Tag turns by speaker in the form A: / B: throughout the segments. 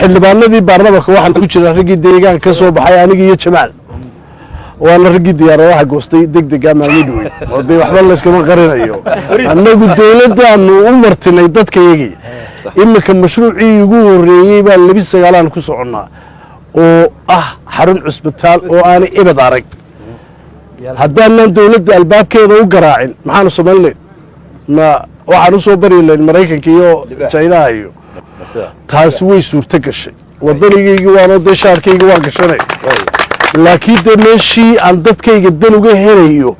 A: xildhibaanadii baarlamaanka waxaan ku jira raggii deegaan ka soo baxay aniga iyo Jamaal waana raggii diyaaradaha goostay degdeg ah maalmo dhow oo day waxba la iskama qarinayo annagu dawladdaanu u martinay dadkayagii imika mashruucii ugu horeeyay baa 29 ku soconaa oo ah xarun cusbitaal oo aan ibad arag haddaan dawladda albaabkeeda u garaacin maxaanu samaynay ma waxaan u soo bariileen Mareykanka iyo China iyo taas way suurta gashay wadanigeeygu waana deeshaarkaygu waan gashanay laakiin meeshii aan dadkayga dan uga helayo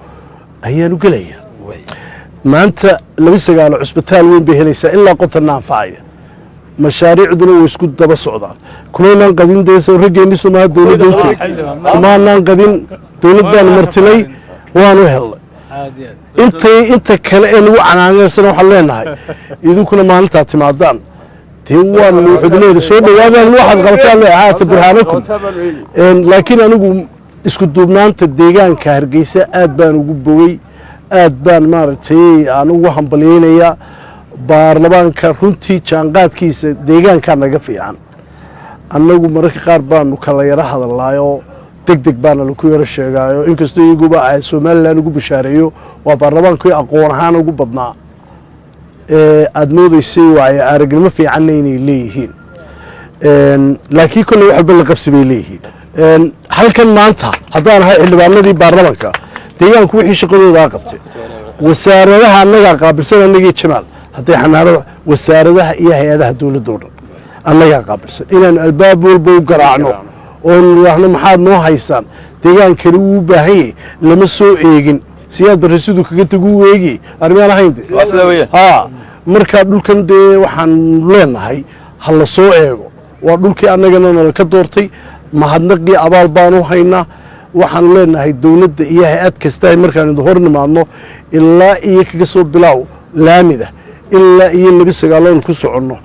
A: ayaan u galaya maanta 29 cusbitaal weyn bay helaysaa ilaa qotana anfacaya mashaariicduna way isku daba socdaan kuleelan qadin deesay rageeni Soomaaliya dawladda u joogtay maanan qadin dawladdan martilay waanu helay inta kale ee lagu canaanaysan waxa leenahay idinkuna maalinta timaadaan تيوان وحدني سود وهذا الواحد غلطان عاد برهانكم لكن أنا أقول إسكت دوبنان تديجان كهرجيسة أدبان وجبوي أدبان مارتي أنا وهم بلينيا بارلمان كرنتي شانقات كيس ديجان كان نقفي عن أنا أقول مرك قاربان وكلا يرى هذا الله يو دق بان الكوير الشجاع إن كستو يجوا بقى سومال لا نقول بشاريو وبارلمان كوي أقوى هان وجب بدنا أدمود يسوي أرجل ما في عنيني ليه لكن كل واحد بالقبس بيليه هل كان ما أنت هذا اللي بعمله برلمانك تيجان كوي شغله ذاقبته والسعر ده أنا قابل سنة نجي شمال حتى إحنا والسعر ده إيه هذا هدول الدور أنا قابل سنة إلى الباب والبو قرعنه ونحن محاد مو هيسان تيجان كرو بهي لمسوا إيجن سياد الرسول كنت تقول إيجي أرمينا هيندي marka dhulkan de waxaan leenahay hal soo eego waa dhulkii anagana ka doortay mahadnaqii abaal baan u haynaa waxaan leenahay dawladda iyo hay'ad kasta markaan hor nimaadno ilaa iyo kaga soo bilaaw laamida ilaa iyo 29 ku socono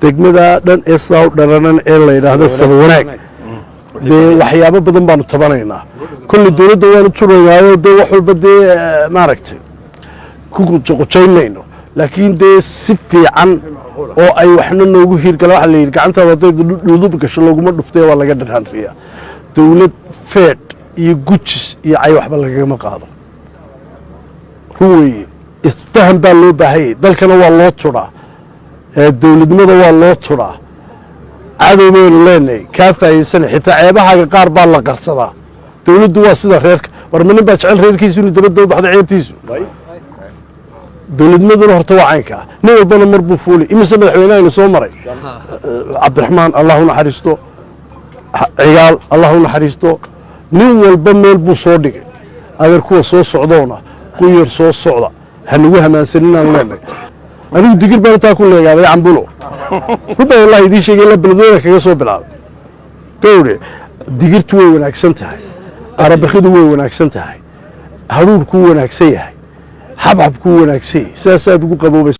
A: degmada dhan ee saaw dharanan ee la yiraahdo sabwanaag de waxyaabo badan baan tabanaynaa kulli dawladda waan u turayaayo de wax walba de maaragtay ku qoqojaynayno لكن ده سفي عن أو أي وحنا نوجه هيركلا على يرجعنا ترى ده دولوب كشلو قمر دفتة ولا قدر هنفيها دولة فات يجوتش يعي واحد ولا ما قاضي هو استهم بالله بهاي ده كان هو الله ترى الدولة ماذا هو الله ترى عدو من لنا كافة سنة حتى عيبها حاجة قارب الله قصدا دولة دوا صدا خيرك ورمنا بتشعل خير كيسون تبدو بحد عيب تيسو دولد مدن هرتوا عينك نو بنا مربو فولي إما سمع حويناين سومري عبد الرحمن الله نحرسته عيال الله نحرسته نو البن البو صودق أجر كوا صوص صعدونا كوير صوص صعدا هنوها ما سننا لنا أنا دقيق بنا تاكل لي قال يا عمبلو كده والله دي شيء يلا بلدونا كذا صوب بالعاب كوري دقيق توي وناكسنتها عرب خدوه وناكسنتها هرور كوا وناكسيه حبحب كون أكسي ساسات وقبوا بس